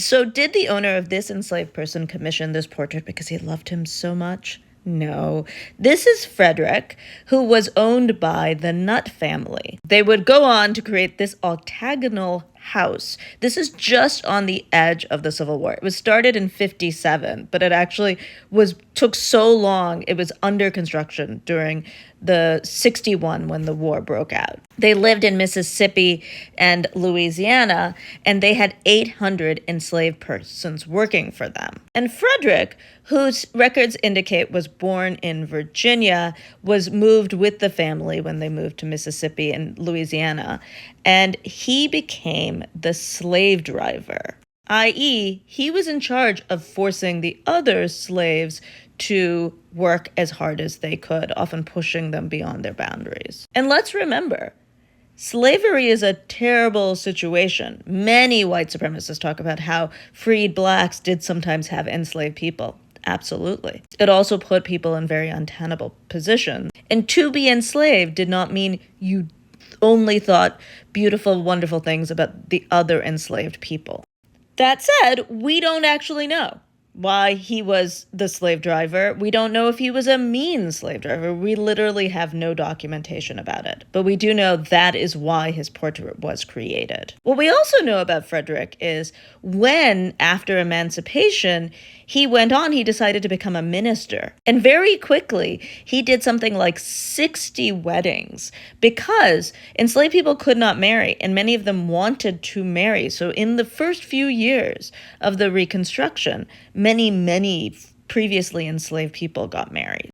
So did the owner of this enslaved person commission this portrait because he loved him so much? No. This is Frederick, who was owned by the Nutt family. They would go on to create this octagonal house. This is just on the edge of the Civil War. It was started in 57, but it actually took so long. It was under construction during the 61 when the war broke out. They lived in Mississippi and Louisiana, and they had 800 enslaved persons working for them. And Frederick, whose records indicate was born in Virginia, was moved with the family when they moved to Mississippi and Louisiana, and he became the slave driver, i.e., he was in charge of forcing the other slaves to work as hard as they could, often pushing them beyond their boundaries. And let's remember, slavery is a terrible situation. Many white supremacists talk about how freed blacks did sometimes have enslaved people. Absolutely. It also put people in very untenable positions. And to be enslaved did not mean you only thought beautiful, wonderful things about the other enslaved people. That said, we don't actually know why he was the slave driver. We don't know if he was a mean slave driver. We literally have no documentation about it. But we do know that is why his portrait was created. What we also know about Frederick is when, after emancipation, he decided to become a minister. And very quickly, he did something like 60 weddings because enslaved people could not marry, and many of them wanted to marry. So in the first few years of the Reconstruction, many previously enslaved people got married.